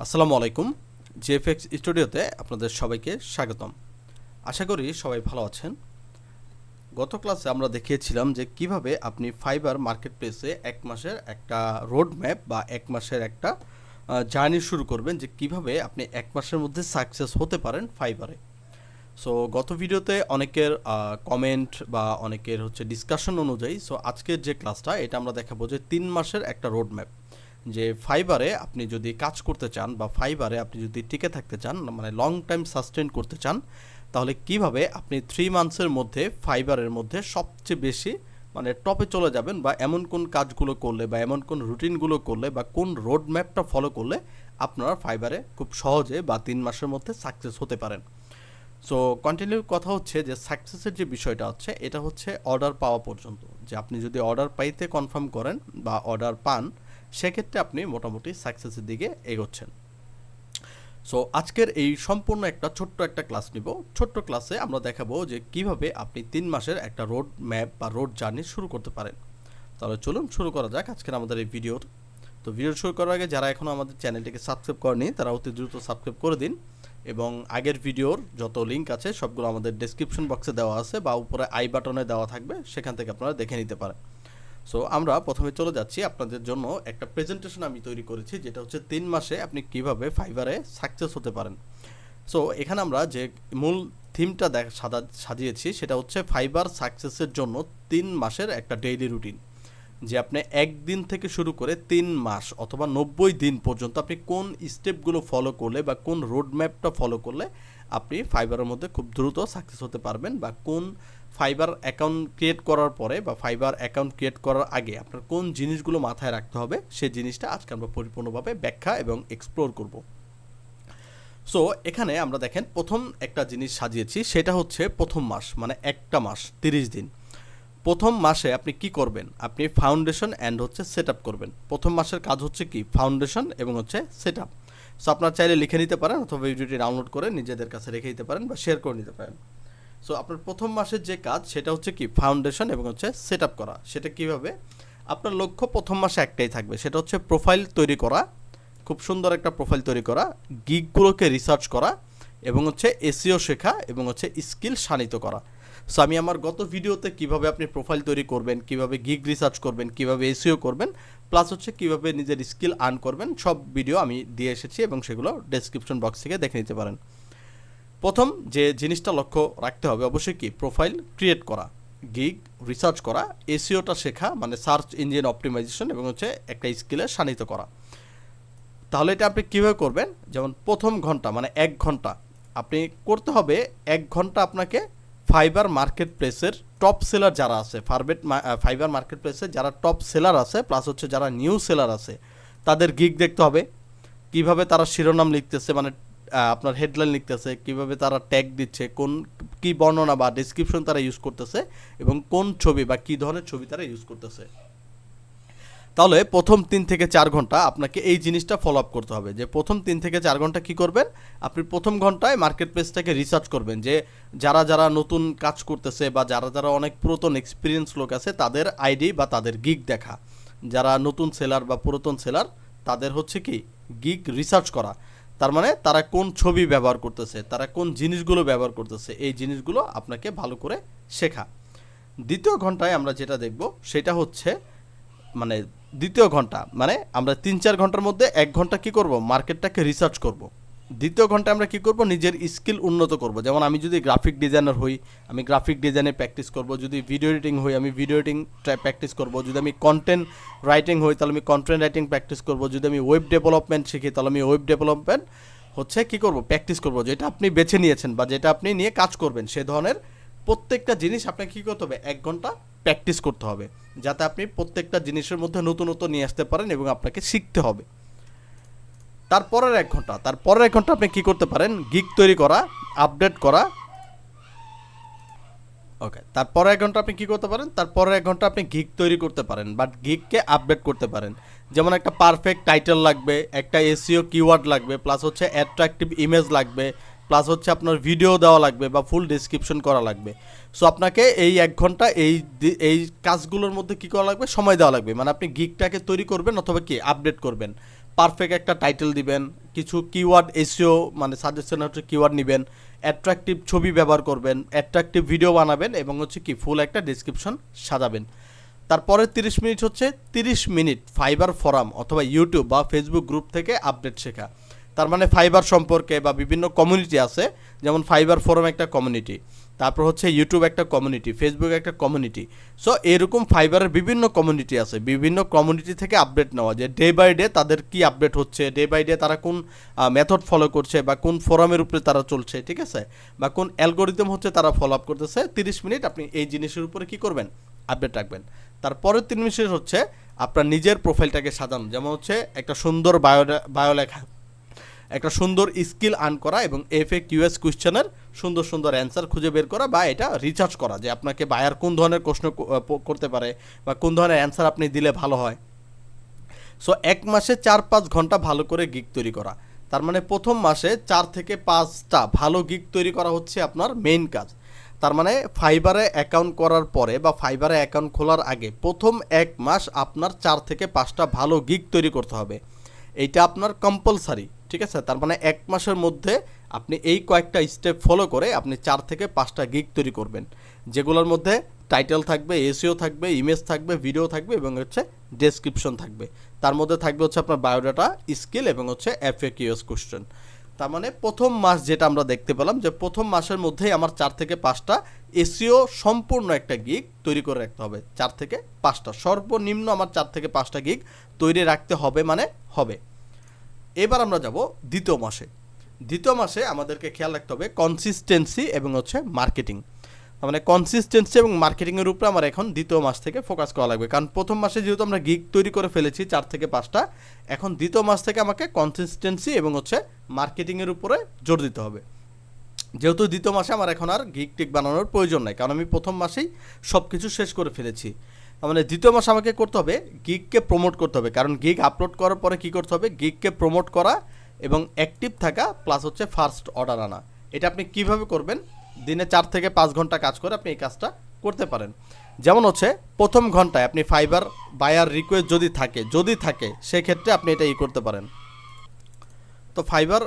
আসসালামু আলাইকুম। জিএফএক্স স্টুডিওতে আপনাদের সবাইকে স্বাগতম। আশা করি সবাই ভালো আছেন। গত ক্লাসে আমরা দেখিয়েছিলাম যে কিভাবে আপনি ফাইবার মার্কেটপ্লেসে এক মাসের একটা রোড ম্যাপ বা এক মাসের একটা জার্নি শুরু করবেন, যে কিভাবে আপনি এক মাসের মধ্যে সাকসেস হতে পারেন ফাইবারে। সো গত ভিডিওতে অনেকের কমেন্ট বা অনেকের ডিসকাশন অনুযায়ী আজকের যে ক্লাসটা এটা আমরা দেখাবো যে 3 মাসের একটা রোড ম্যাপ, যে ফাইবারে আপনি যদি কাজ করতে চান বা ফাইবারে আপনি যদি টিকে থাকতে চান, মানে লং টাইম সাস্টেন করতে চান, তাহলে কিভাবে আপনি 3 মান্থসের মধ্যে ফাইবারের মধ্যে সবচেয়ে বেশি মানে টপে চলে যাবেন, বা এমন কোন কাজগুলো করলে বা এমন কোন রুটিনগুলো করলে বা কোন রোড ম্যাপটা ফলো করলে আপনারা ফাইবারে খুব সহজে বা 3 মাসের মধ্যে সাকসেস হতে পারেন। সো কন্টিনিউ কথা হচ্ছে যে সাকসেসের যে বিষয়টা হচ্ছে এটা হচ্ছে অর্ডার পাওয়া পর্যন্ত, যে আপনি যদি অর্ডার পাইতে কনফার্ম করেন বা অর্ডার পান, সেক্ষেত্রে আপনি মোটামুটি সাকসেসের দিকে এগোচ্ছেন। সো আজকের এই সম্পূর্ণ একটা ছোট্ট একটা ক্লাস নিব। ছোট্ট ক্লাসে আমরা দেখাবো যে কিভাবে আপনি 3 মাসের একটা রোড ম্যাপ বা রোড জার্নি শুরু করতে পারেন। তাহলে চলুন শুরু করা যাক আজকের আমাদের এই ভিডিওর। তো ভিডিও শুরু করার আগে যারা এখনও আমাদের চ্যানেলটিকে সাবস্ক্রাইব করেনি তারা অতি দ্রুত সাবস্ক্রাইব করে দিন, এবং আগের ভিডিওর যত লিঙ্ক আছে সবগুলো আমাদের ডেসক্রিপশন বক্সে দেওয়া আছে বা উপরে আই বাটনে দেওয়া থাকবে, সেখান থেকে আপনারা দেখে নিতে পারেন। সো আমরা প্রথমে চলে যাচ্ছি, আপনাদের জন্য একটা প্রেজেন্টেশন আমি তৈরি করেছি, যেটা হচ্ছে 3 মাসে আপনি কিভাবে ফাইবারে সাকসেস হতে পারেন। সো এখানে আমরা যে মূল থিমটা সাজিয়েছি সেটা হচ্ছে ফাইবার সাকসেসের জন্য 3 মাসের একটা ডেইলি রুটিন, যে আপনি একদিন থেকে শুরু করে 3 মাস অথবা 90 দিন পর্যন্ত আপনি কোন স্টেপগুলো ফলো করলে বা কোন রোড ম্যাপটা ফলো করলে আপনি ফাইবারের মধ্যে খুব দ্রুত সাকসেস হতে পারবেন, বা কোন ফাইবার অ্যাকাউন্ট ক্রিয়েট করার পরে বা ফাইবার অ্যাকাউন্ট ক্রিয়েট করার আগে আপনার কোন জিনিসগুলো মাথায় রাখতে হবে, সেই জিনিসটা আজকে আমরা পরিপূর্ণভাবে ব্যাখ্যা এবং এক্সপ্লোর করব। সো এখানে আমরা দেখেন প্রথম একটা জিনিস সাজিয়েছি, সেটা হচ্ছে প্রথম মাস, মানে একটা মাস 30 দিন। প্রথম মাসে আপনি কি করবেন? আপনি ফাউন্ডেশন অ্যান্ড সেট আপ করবেন। প্রথম মাসের কাজ হচ্ছে কি? ফাউন্ডেশন এবং সেট আপ। সো আপনার চাইলে লিখে নিতে পারেন অথবা ভিডিওটি ডাউনলোড করে নিজেদের কাছে রেখে দিতে পারেন বা শেয়ার করে নিতে পারেন। সো আপনার প্রথম মাসের যে কাজ সেটা হচ্ছে কি? ফাউন্ডেশন এবং সেট আপ করা। সেটা কিভাবে? আপনার লক্ষ্য প্রথম মাসে একটাই থাকবে, সেটা হচ্ছে প্রোফাইল তৈরি করা, খুব সুন্দর একটা প্রোফাইল তৈরি করা, গিগগুলোকে রিসার্চ করা, এবং এসইও শেখা, এবং স্কিল শানিত করা। সো আমি আমার গত ভিডিওতে কিভাবে আপনি প্রোফাইল তৈরি করবেন, কিভাবে গিগ রিসার্চ করবেন, কিভাবে এসইও করবেন, প্লাস কিভাবে নিজের স্কিল আর্ন করবেন, সব ভিডিও আমি দিয়ে এসেছি এবং সেগুলো ডেসক্রিপশন বক্স থেকে দেখে নিতে পারেন। প্রথম যে জিনিসটা লক্ষ্য রাখতে হবে অবশ্যই কি? প্রোফাইল ক্রিয়েট করা, গিগ রিসার্চ করা, এসইওটা শেখা, মানে সার্চ ইঞ্জিন অপটিমাইজেশন, এবং একটা স্কিলে শানিত করা। তাহলে এটা আপনি কীভাবে করবেন? যেমন প্রথম ঘন্টা মানে 1 ঘন্টা আপনি করতে হবে। 1 ঘন্টা আপনাকে ফাইবার মার্কেট প্লেসের টপ সেলার যারা আছে, ফাইবার মার্কেট প্লেসে যারা টপ সেলার আছে, প্লাস যারা নিউ সেলার আছে, তাদের গিগ দেখতে হবে। কিভাবে তারা শিরোনাম লিখতেছে, মানে আপনার হেডলাইন লিখতেছে, কিভাবে তারা ট্যাগ দিচ্ছে, কি বর্ণনা বা ডেসক্রিপশন তারা ইউজ করতেছে, এবং কোন ছবি বা কী ধরনের ছবি তারা ইউজ করতেছে। তাহলে প্রথম 3 থেকে 4 ঘন্টা আপনাকে এই জিনিসটা ফলো আপ করতে হবে, যে প্রথম 3 থেকে 4 ঘন্টা কী করবেন? আপনি প্রথম ঘন্টায় মার্কেট প্লেসটাকে রিসার্চ করবেন, যে যারা যারা নতুন কাজ করতেছে বা যারা যারা অনেক পুরাতন এক্সপিরিয়েন্স লোক আছে তাদের আইডি বা তাদের গিগ দেখা। যারা নতুন সেলার বা পুরাতন সেলার তাদের কি? গিগ রিসার্চ করা। তার মানে তারা কোন ছবি ব্যবহার করতেছে, তারা কোন জিনিসগুলো ব্যবহার করতেছে, এই জিনিসগুলো আপনাকে ভালো করে শেখা। দ্বিতীয় ঘন্টায় আমরা যেটা দেখব সেটা হচ্ছে, মানে দ্বিতীয় ঘন্টা মানে আমরা 3-4 ঘন্টার মধ্যে 1 ঘন্টা কি করব? মার্কেটটাকে রিসার্চ করব। দ্বিতীয় ঘন্টা আমরা কি করব? নিজের স্কিল উন্নত করব। যেমন আমি যদি গ্রাফিক ডিজাইনার হই, আমি গ্রাফিক ডিজাইনে প্র্যাকটিস করব। যদি ভিডিও এডিটিং হই, আমি ভিডিও এডিটিং প্র্যাকটিস করব। যদি আমি কন্টেন্ট রাইটিং হই, তাহলে আমি কন্টেন্ট রাইটিং প্র্যাকটিস করব। যদি আমি ওয়েব ডেভেলপমেন্ট শিখি, তাহলে আমি ওয়েব ডেভেলপমেন্ট কি করব? প্র্যাকটিস করব। যেটা আপনি বেছে নিয়েছেন বা যেটা আপনি নিয়ে কাজ করবেন, সে ধরনের প্রত্যেকটা জিনিস আপনাকে কী করতে হবে? 1 ঘন্টা প্র্যাকটিস করতে হবে, যাতে আপনি প্রত্যেকটা জিনিসের মধ্যে নতুনত্ব নিয়ে আসতে পারেন, এবং আপনাকে শিখতে হবে। তারপরের 1 ঘন্টা আপনি কী করতে পারেন? গিগ তৈরি করা, আপডেট করা। ওকে, তারপরে 1 ঘন্টা আপনি কী করতে পারেন? তারপরে 1 ঘন্টা আপনি গিগ তৈরি করতে পারেন, বাট গিগকে আপডেট করতে পারেন। যেমন একটা পারফেক্ট টাইটেল লাগবে, একটা এসইও কিওয়ার্ড লাগবে, প্লাস অ্যাট্রাকটিভ ইমেজ লাগবে, প্লাস আপনার ভিডিও দেওয়া লাগবে বা ফুল ডেসক্রিপশন করা লাগবে। সো আপনাকে এই 1 ঘন্টা এই কাজগুলোর মধ্যে কী করা লাগবে? সময় দেওয়া লাগবে। মানে আপনি গিগটাকে তৈরি করবেন অথবা কি আপডেট করবেন, পারফেক্ট একটা টাইটেল দিবেন, কিছু কিওয়ার্ড এসইও মানে সাজেশন হচ্ছে কিওয়ার্ড নেবেন, অ্যাট্রাকটিভ ছবি ব্যবহার করবেন, অ্যাট্রাকটিভ ভিডিও বানাবেন এবং হচ্ছে কি ফুল একটা ডেসক্রিপশন সাজাবেন। তারপরে 30 মিনিট হচ্ছে 30 মিনিট ফাইবার ফোরাম অথবা ইউটিউব বা ফেসবুক গ্রুপ থেকে আপডেট শেখা। তার মানে ফাইবার সম্পর্কে বা বিভিন্ন কমিউনিটি আছে, যেমন ফাইবার ফোরাম একটা কমিউনিটি, তারপর হচ্ছে ইউটিউব একটা কমিউনিটি, ফেসবুক একটা কমিউনিটি। সো এরকম ফাইবারের বিভিন্ন কমিউনিটি আছে, বিভিন্ন কমিউনিটি থেকে আপডেট নেওয়া, যে ডে বাই ডে তাদের কি আপডেট হচ্ছে, ডে বাই ডে তারা কোন মেথড ফলো করছে বা কোন ফোরামের উপরে তারা চলছে, ঠিক আছে, বা কোন অ্যালগোরিদম হচ্ছে তারা ফলো আপ করতেছে। 30 মিনিট আপনি এই জিনিসের উপরে কি করবেন, আপডেট রাখবেন। তারপরের 3 মিনিট হচ্ছে আপনার নিজের প্রোফাইলটাকে সাজানো, যেমন হচ্ছে একটা সুন্দর বায়ো লেখা, একটা সুন্দর স্কিল আর্ন করা এবং FAQs কোয়েশ্চেনের সুন্দর সুন্দর অ্যান্সার খুঁজে বের করা বা এটা রিসার্চ করা যে আপনাকে বায়ার কোন ধরনের প্রশ্ন করতে পারে বা কোন ধরনের অ্যান্সার আপনি দিলে ভালো হয়। সো 1 মাসে 4-5 ঘন্টা ভালো করে গিগ তৈরি করা। তার মানে প্রথম মাসে 4 থেকে 5টা ভালো গিগ তৈরি করা হচ্ছে আপনার মেইন কাজ। তার মানে ফাইবারে অ্যাকাউন্ট করার পরে বা ফাইবারে অ্যাকাউন্ট খোলার আগে প্রথম 1 মাস আপনার 4 থেকে 5টা ভালো গিগ তৈরি করতে হবে। এইটা আপনার কম্পালসারি, ঠিক আছে। তার মানে 1 মাসের মধ্যে আপনি এই কয়েকটা স্টেপ ফলো করে আপনি 4 থেকে 5টা গিগ তৈরি করবেন, যেগুলোর মধ্যে টাইটেল থাকবে, এসইও থাকবে, ইমেজ থাকবে, ভিডিও থাকবে এবং হচ্ছে ডেসক্রিপশন থাকবে। তার মধ্যে থাকবে হচ্ছে আপনার বায়োডাটা, স্কিল এবং হচ্ছে FAQs কোশ্চেন। তার মানে প্রথম মাস যেটা আমরা দেখতে পেলাম যে প্রথম মাসের মধ্যেই আমার 4 থেকে 5টা এসইও সম্পূর্ণ একটা গিগ তৈরি করে রাখতে হবে। 4 থেকে 5টা সর্বনিম্ন আমার 4 থেকে 5টা গিগ তৈরি রাখতে হবে, মানে হবে। এবার আমরা যাব দ্বিতীয় মাসে। দ্বিতীয় মাসে আমাদেরকে খেয়াল রাখতে হবে কনসিস্টেন্সি এবং হচ্ছে মার্কেটিং। মানে কনসিস্টেন্সি এবং মার্কেটিংয়ের উপরে আমার এখন দ্বিতীয় মাস থেকে ফোকাস করা লাগবে, কারণ প্রথম মাসে যেহেতু আমরা গিগ তৈরি করে ফেলেছি 4 থেকে 5টা, এখন দ্বিতীয় মাস থেকে আমাকে কনসিস্টেন্সি এবং হচ্ছে মার্কেটিংয়ের উপরে জোর দিতে হবে। যেহেতু দ্বিতীয় মাসে আমার এখন আর গিগ টিক বানানোর প্রয়োজন নাই, কারণ আমি প্রথম মাসেই সব কিছু শেষ করে ফেলেছি। মানে দ্বিতীয় মাসে আমাকে করতে হবে গিগকে প্রমোট করতে হবে, কারণ গিগ আপলোড করার পরে কী করতে হবে, গিগকে প্রমোট করা এবং অ্যাক্টিভ থাকা প্লাস হচ্ছে ফার্স্ট অর্ডার আনা। এটা আপনি কিভাবে করবেন, দিনে 4 থেকে 5 ঘন্টা কাজ করে আপনি এই কাজটা করতে পারেন। যেমন হচ্ছে প্রথম ঘন্টায় আপনি ফাইবার বায়ার রিকোয়েস্ট যদি থাকে সেক্ষেত্রে আপনি এটা করতে পারেন। তো ফাইবার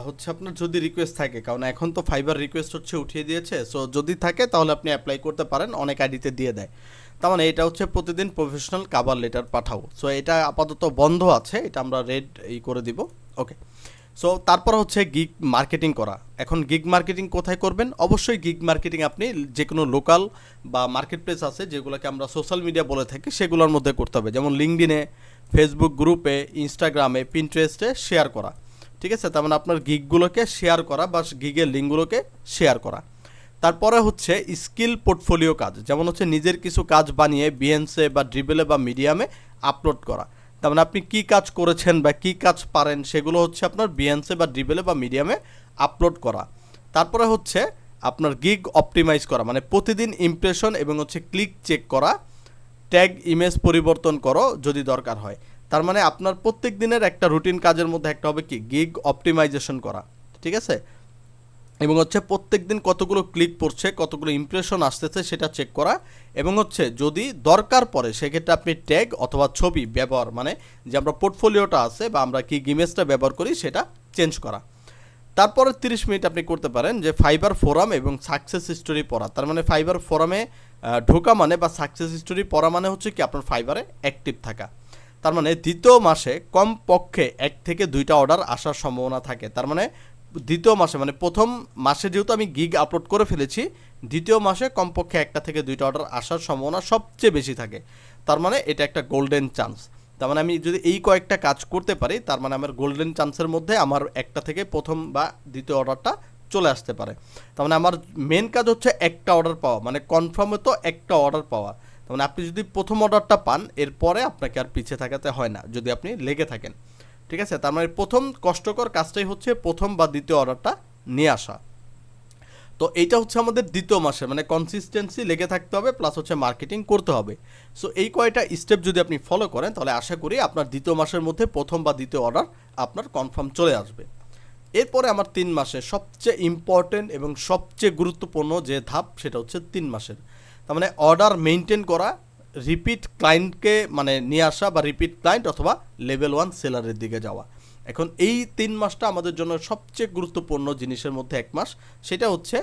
হচ্ছে আপনার যদি রিকোয়েস্ট থাকে, কারণ এখন তো ফাইবার রিকোয়েস্ট হচ্ছে উঠিয়ে দিয়েছে, সো যদি থাকে তাহলে আপনি অ্যাপ্লাই করতে পারেন, অনেক আইডিতে দিয়ে দেয়। তার মানে এটা হচ্ছে প্রতিদিন প্রফেশনাল কাভার লেটার পাঠাও। সো এটা আপাতত বন্ধ আছে, এটা আমরা রেড করে দিব। ওকে, সো তারপর হচ্ছে গিগ মার্কেটিং করা। এখন গিগ মার্কেটিং কোথায় করবেন, অবশ্যই গিগ মার্কেটিং আপনি যে কোনো লোকাল বা মার্কেট প্লেস আছে যেগুলোকে আমরা সোশ্যাল মিডিয়া বলে থাকি সেগুলোর মধ্যে করতে হবে, যেমন লিঙ্কডিনে, ফেসবুক গ্রুপে, ইনস্টাগ্রামে, পিন্টারেস্টে শেয়ার করা, ঠিক আছে। তার মানে আপনার গিগগুলোকে শেয়ার করা বা গিগের লিঙ্কগুলোকে শেয়ার করা। তারপরে হচ্ছে স্কিল পোর্টফোলিও কাজ, যেমন হচ্ছে নিজের কিছু কাজ বানিয়ে বিএনসে বা ড্রিবেলে বা মিডিয়ামে আপলোড করা। তার মানে আপনি কী কাজ করেছেন বা কী কাজ পারেন সেগুলো হচ্ছে আপনার বিএনসে বা ড্রিবেলে বা মিডিয়ামে আপলোড করা। তারপরে হচ্ছে আপনার গিগ অপটিমাইজ করা, মানে প্রতিদিন ইমপ্রেশন এবং হচ্ছে ক্লিক চেক করা, ট্যাগ ইমেজ পরিবর্তন করো যদি দরকার হয়। তার মানে আপনার প্রত্যেক দিনের একটা রুটিন কাজের মধ্যে একটা হবে কি গিগ অপটিমাইজেশন করা, ঠিক আছে, এবং হচ্ছে প্রত্যেক দিন কতগুলো ক্লিক পড়ছে, কতগুলো ইমপ্রেশন আসতেছে সেটা চেক করা, এবং হচ্ছে যদি দরকার পড়ে সেক্ষেত্রে আপনি ট্যাগ অথবা ছবি ব্যবহার, মানে যে আমরা পোর্টফোলিওটা আছে বা আমরা কি ইমেজটা ব্যবহার করি সেটা চেঞ্জ করা। তারপরে 30 মিনিট আপনি করতে পারেন যে ফাইবার ফোরাম এবং সাকসেস স্টোরি পড়া। তার মানে ফাইবার ফোরামে ঢোকা মানে বা সাকসেস স্টোরি পড়া মানে হচ্ছে কি আপনার ফাইবারে অ্যাক্টিভ থাকা। তার মানে দ্বিতীয় মাসে কমপক্ষে 1 থেকে 2টা অর্ডার আসার সম্ভাবনা থাকে। তার মানে দ্বিতীয় মাসে, মানে প্রথম মাসে যেহেতু আমি গিগ আপলোড করে ফেলেছি, দ্বিতীয় মাসে কমপক্ষে 1টা থেকে 2টা অর্ডার আসার সম্ভাবনা সবচেয়ে বেশি থাকে। তার মানে এটা একটা গোল্ডেন চান্স। তার মানে আমি যদি এই কয়েকটা কাজ করতে পারি তার মানে আমার গোল্ডেন চান্সের মধ্যে আমার একটা থেকে প্রথম বা দ্বিতীয় অর্ডারটা চলে আসতে পারে। তার মানে আমার মেন কাজ হচ্ছে একটা অর্ডার পাওয়া, মানে কনফার্মে তো একটা অর্ডার পাওয়া। তার মানে আপনি যদি প্রথম অর্ডারটা পান এরপরে আপনাকে আর পিছিয়ে থাকাতে হয় না যদি আপনি লেগে থাকেন, ঠিক আছে। তার মানে প্রথম কষ্টকর কাজটাই হচ্ছে প্রথম বা দ্বিতীয় অর্ডারটা নিয়ে আসা। তো এইটা হচ্ছে আমাদের দ্বিতীয় মাসে, মানে কনসিস্টেন্সি লেগে থাকতে হবে প্লাস হচ্ছে মার্কেটিং করতে হবে। সো এই কয়টা স্টেপ যদি আপনি ফলো করেন তাহলে আশা করি আপনার দ্বিতীয় মাসের মধ্যে প্রথম বা দ্বিতীয় অর্ডার আপনার কনফার্ম চলে আসবে। এরপরে আমার 3 মাসে সবচেয়ে ইম্পর্টেন্ট এবং সবচেয়ে গুরুত্বপূর্ণ যে ধাপ সেটা হচ্ছে 3 মাসের। তার মানে অর্ডার মেনটেন করা, রিপিট ক্লায়েন্টকে মানে নিয়ে আসা বা রিপিট ক্লায়েন্ট অথবা লেভেল 1 সেলারের দিকে যাওয়া। এখন এই 3 মাসটা আমাদের জন্য সবচেয়ে গুরুত্বপূর্ণ জিনিসের মধ্যে 1 মাস, সেটা হচ্ছে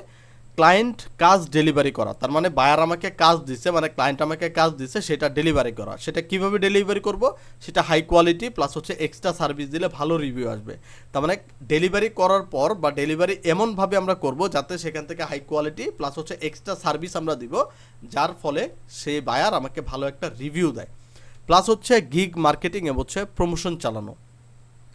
ক্লায়েন্ট কাজ ডেলিভারি করা। তার মানে বায়ার আমাকে কাজ দিচ্ছে, মানে ক্লায়েন্ট আমাকে কাজ দিচ্ছে, সেটা ডেলিভারি করা। সেটা কিভাবে ডেলিভারি করব? সেটা হাই কোয়ালিটি প্লাস হচ্ছে এক্সট্রা সার্ভিস দিলে ভালো রিভিউ আসবে। তার মানে ডেলিভারি করার পর বা ডেলিভারি এমনভাবে আমরা করব যাতে সেখান থেকে হাই কোয়ালিটি প্লাস হচ্ছে এক্সট্রা সার্ভিস আমরা দিব, যার ফলে সেই বায়ার আমাকে ভালো একটা রিভিউ দেয়। প্লাস হচ্ছে গিগ মার্কেটিং এবং হচ্ছে প্রমোশন চালানো।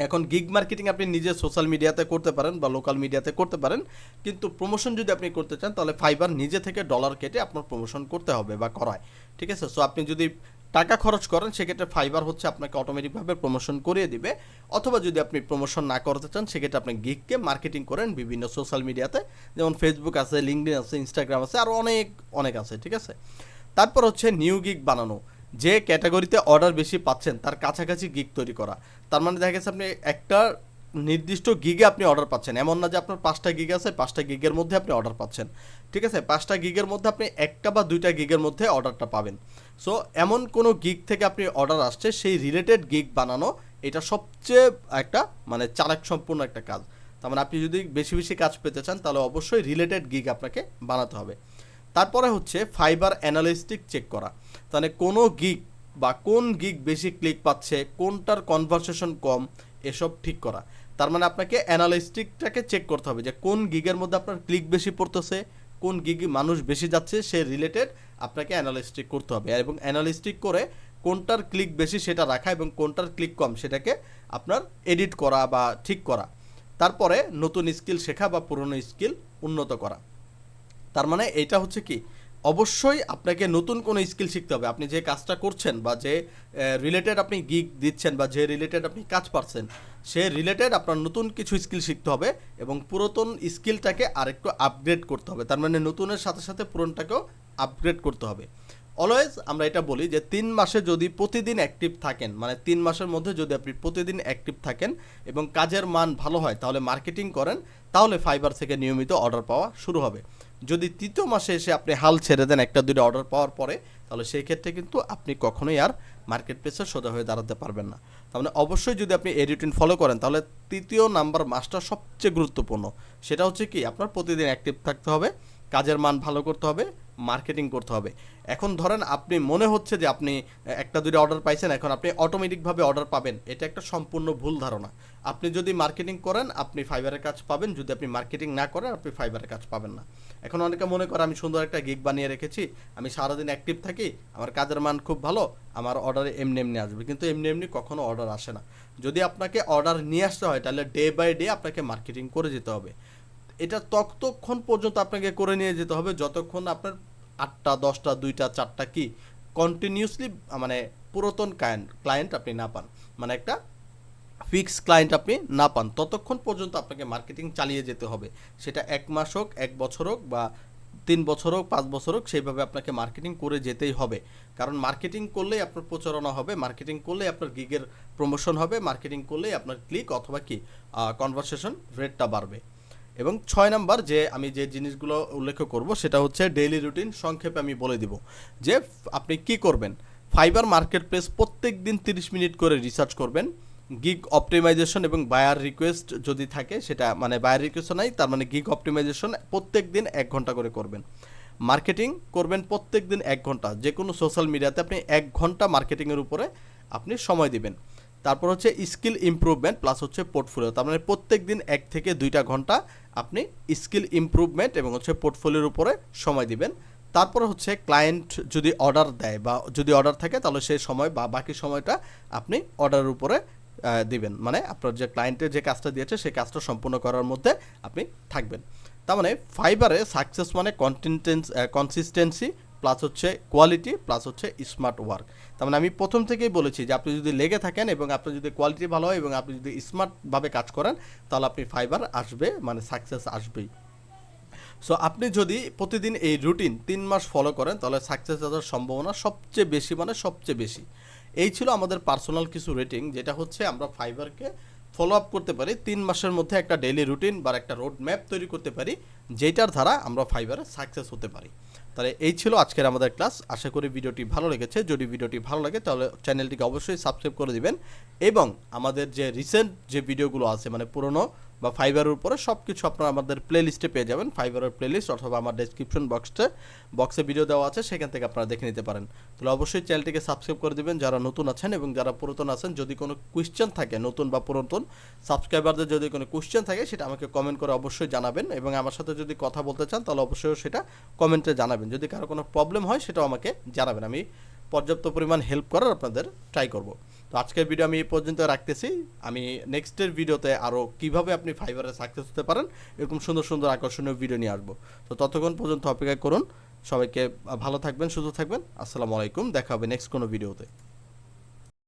এখন গিগ মার্কেটিং আপনি নিজে সোশ্যাল মিডিয়াতে করতে পারেন বা লোকাল মিডিয়াতে করতে পারেন, কিন্তু প্রমোশন যদি আপনি করতে চান তাহলে ফাইবার নিজে থেকে ডলার কেটে আপনার প্রমোশন করতে হবে বা করায়, ঠিক আছে? সো আপনি যদি টাকা খরচ করেন সেক্ষেত্রে ফাইবার হচ্ছে আপনাকে অটোমেটিকভাবে প্রমোশন করিয়ে দিবে, অথবা যদি আপনি প্রমোশন না করতে চান সেক্ষেত্রে আপনি গিগকে মার্কেটিং করেন বিভিন্ন সোশ্যাল মিডিয়াতে, যেমন ফেসবুক আছে, লিঙ্কডইন আছে, ইনস্টাগ্রাম আছে, আরও অনেক অনেক আছে, ঠিক আছে? তারপর হচ্ছে নিউ গিগ বানানো, যে ক্যাটাগরিতে অর্ডার বেশি পাচ্ছেন তার কাছাকাছি গিগ তৈরি করা। তার মানে দেখা গেছে আপনি একটা নির্দিষ্ট গিগে আপনি অর্ডার পাচ্ছেন, এমন না যে আপনার 5টা গিগ আছে, 5টা গিগের মধ্যে আপনি অর্ডার পাচ্ছেন, ঠিক আছে? 5টা গিগের মধ্যে আপনি একটা বা 2টা গিগের মধ্যে অর্ডারটা পাবেন। সো এমন কোনো গিগ থেকে আপনি অর্ডার আসছে সেই রিলেটেড গিগ বানানো, এটা সবচেয়ে একটা মানে চালাক সম্পূর্ণ একটা কাজ। তার মানে আপনি যদি বেশি বেশি কাজ পেতে চান তাহলে অবশ্যই রিলেটেড গিগ আপনাকে বানাতে হবে। তারপরে হচ্ছে ফাইবার অ্যানালিস্টিক চেক করা, তাহলে কোনো গিগ বা কোন গিগ বেশি ক্লিক পাচ্ছে, কোনটার কনভারসেশন কম, এসব ঠিক করা। তার মানে আপনাকে অ্যানালিস্টিকটাকে চেক করতে হবে যে কোন গিগের মধ্যে আপনার ক্লিক বেশি পড়তেছে, কোন গিগে মানুষ বেশি যাচ্ছে, সে রিলেটেড আপনাকে অ্যানালিস্টিক করতে হবে, এবং অ্যানালিস্টিক করে কোনটার ক্লিক বেশি সেটা রাখা এবং কোনটার ক্লিক কম সেটাকে আপনার এডিট করা বা ঠিক করা। তারপরে নতুন স্কিল শেখা বা পুরনো স্কিল উন্নত করা। তার মানে এটা হচ্ছে কি, অবশ্যই আপনাকে নতুন কোনো স্কিল শিখতে হবে। আপনি যে কাজটা করছেন বা যে রিলেটেড আপনি গিগ দিচ্ছেন বা যে রিলেটেড আপনি কাজ পাচ্ছেন, সে রিলেটেড আপনার নতুন কিছু স্কিল শিখতে হবে এবং পুরাতন স্কিলটাকে আরেকটু আপগ্রেড করতে হবে। তার মানে নতুনের সাথে সাথে পুরনটাকেও আপগ্রেড করতে হবে। অলওয়েজ আমরা এটা বলি যে 3 মাসে যদি প্রতিদিন অ্যাক্টিভ থাকেন, মানে 3 মাসের মধ্যে যদি আপনি প্রতিদিন অ্যাক্টিভ থাকেন এবং কাজের মান ভালো হয়, তাহলে মার্কেটিং করেন, তাহলে ফাইবার থেকে নিয়মিত অর্ডার পাওয়া শুরু হবে। যদি 3য় মাসে এসে আপনি হাল ছেড়ে দেন একটা দুটো অর্ডার পাওয়ার পরে, তাহলে সেই ক্ষেত্রে কিন্তু আপনি কখনোই আর মার্কেট প্লেসে সোজা হয়ে দাঁড়াতে পারবেন না। তার মানে অবশ্যই যদি আপনি এই রুটিন ফলো করেন তাহলে 3য় নাম্বার মাসটা সবচেয়ে গুরুত্বপূর্ণ। সেটা হচ্ছে কি, আপনার প্রতিদিন অ্যাক্টিভ থাকতে হবে, কাজের মান ভালো করতে হবে, মার্কেটিং করতে হবে। এখন ধরেন আপনি মনে হচ্ছে যে আপনি একটা দুটো অর্ডার পাইছেন, এখন আপনি অটোমেটিকভাবে অর্ডার পাবেন, এটা একটা সম্পূর্ণ ভুল ধারণা। আপনি যদি মার্কেটিং করেন আপনি ফাইবারের কাজ পাবেন, যদি আপনি মার্কেটিং না করেন আপনি ফাইবারের কাজ পাবেন না। এখন অনেকে মনে করে আমি সুন্দর একটা গিগ বানিয়ে রেখেছি, আমি সারাদিন অ্যাক্টিভ থাকি, আমার কাজের মান খুব ভালো, আমার অর্ডারে এমনি এমনি আসবে, কিন্তু এমনি এমনি কখনো অর্ডার আসে না। যদি আপনাকে অর্ডার নিয়ে আসতে হয় তাহলে ডে বাই ডে আপনাকে মার্কেটিং করে যেতে হবে। এটা ততক্ষণ পর্যন্ত আপনাকে করে নিয়ে যেতে হবে যতক্ষণ আপনার 8টা 10টা 2টা 4টা কি কন্টিনিউসলি মানে পুরাতন ক্লায়েন্ট আপনি না পান, মানে একটা ফিক্স ক্লায়েন্ট আপনি না পান, ততক্ষণ পর্যন্ত আপনাকে মার্কেটিং চালিয়ে যেতে হবে। সেটা 1 মাস হোক, 1 বছর হোক, বা 3 বছর হোক, 5 বছর হোক, সেইভাবে আপনাকে মার্কেটিং করে যেতেই হবে। কারণ মার্কেটিং করলেই আপনার প্রচারণা হবে, মার্কেটিং করলেই আপনার গিগের প্রমোশন হবে, মার্কেটিং করলেই আপনার ক্লিক অথবা কি কনভারসেশন রেটটা বাড়বে। এবং 6 নাম্বার যে আমি যে জিনিসগুলো উল্লেখ করব সেটা হচ্ছে ডেইলি রুটিন। সংক্ষেপে আমি বলে দিব যে আপনি কি করবেন। ফাইবার মার্কেট প্লেস প্রত্যেক দিন 30 মিনিট করে রিসার্চ করবেন। গিগ অপটিমাইজেশন এবং বায়ার রিকোয়েস্ট যদি থাকে, সেটা মানে বায়ার রিকোয়েস্ট নাই, তার মানে গিগ অপটিমাইজেশন প্রত্যেক দিন 1 ঘন্টা করে করবেন। মার্কেটিং করবেন প্রত্যেক দিন 1 ঘন্টা, যে কোনো সোশ্যাল মিডিয়াতে আপনি 1 ঘন্টা মার্কেটিংয়ের উপরে আপনি সময় দিবেন। তারপর হচ্ছে স্কিল ইমপ্রুভমেন্ট প্লাস হচ্ছে পোর্টফোলিও, তার মানে প্রত্যেক দিন 1 থেকে 2টা ঘন্টা আপনি স্কিল ইমপ্রুভমেন্ট এবং হচ্ছে পোর্টফোলিওর উপরে সময় দিবেন। তারপর হচ্ছে ক্লায়েন্ট যদি অর্ডার দেয় বা যদি অর্ডার থাকে তাহলে সেই সময় বা বাকি সময়টা আপনি অর্ডারের উপরে দিবেন, মানে আপনার যে ক্লায়েন্টের যে কাজটা দিয়েছে সেই কাজটা সম্পূর্ণ করার মধ্যে আপনি থাকবেন। তার মানে ফাইবারে সাকসেস মানে কনসিস্টেন্সি প্লাস হচ্ছে কোয়ালিটি প্লাস হচ্ছে স্মার্ট ওয়ার্ক। তার মানে আমি প্রথম থেকেই বলেছি যে আপনি যদি লেগে থাকেন এবং আপনার যদি কোয়ালিটি ভালো হয় এবং আপনি যদি স্মার্টভাবে কাজ করেন তাহলে আপনি ফাইবার আসবে, মানে সাকসেস আসবেই। সো আপনি যদি প্রতিদিন এই রুটিন 3 মাস ফলো করেন তাহলে সাকসেস আসার সম্ভাবনা সবচেয়ে বেশি, মানে সবচেয়ে বেশি। এই ছিল আমাদের পার্সোনাল কিছু রেটিং, যেটা হচ্ছে আমরা ফাইবারকে ফলো আপ করতে পারি 3 মাসের মধ্যে একটা ডেইলি রুটিন বা একটা রোড ম্যাপ তৈরি করতে পারি, যেটার দ্বারা আমরা ফাইবারে সাকসেস হতে পারি। তাহলে এই ছিল আজকের আমাদের ক্লাস। আশা করি ভিডিওটি ভালো লেগেছে। যদি ভিডিওটি ভালো লাগে তাহলে চ্যানেলটিকে অবশ্যই সাবস্ক্রাইব করে দিবেন এবং আমাদের যে রিসেন্ট যে ভিডিওগুলো আছে মানে পুরনো বা ফাইবারের উপরে সব কিছু আপনারা আমাদের প্লেলিস্টে পেয়ে যাবেন। ফাইবারের প্লেলিস্ট অথবা আমার ডেসক্রিপশন বক্সে ভিডিও দেওয়া আছে, সেখান থেকে আপনারা দেখে নিতে পারেন। তাহলে অবশ্যই চ্যানেলটিকে সাবস্ক্রাইব করে দিবেন যারা নতুন আছেন, এবং যারা পুরাতন আছেন যদি কোনো কোয়েশ্চেন থাকে, নতুন বা পুরাতন সাবস্ক্রাইবারদের যদি কোনো কোয়েশ্চেন থাকে সেটা আমাকে কমেন্ট করে অবশ্যই জানাবেন, এবং আমার সাথে যদি কথা বলতে চান তাহলে অবশ্যই সেটা কমেন্টে জানাবেন। যদি কারো কোনো প্রবলেম হয় সেটাও আমাকে জানাবেন, আমি পর্যাপ্ত পরিমাণ হেল্প করার আপনাদের ট্রাই করব। তো আজকের ভিডিও আমি এই পর্যন্ত রাখতেছি। আমি নেক্সটের ভিডিওতে আরও কীভাবে আপনি ফাইবারে সাকসেস হতে পারেন এরকম সুন্দর সুন্দর আকর্ষণীয় ভিডিও নিয়ে আসবো। তো ততক্ষণ পর্যন্ত অপেক্ষা করুন। সবাইকে ভালো থাকবেন, সুস্থ থাকবেন। আসসালামু আলাইকুম, দেখা হবে নেক্সট কোনো ভিডিওতে।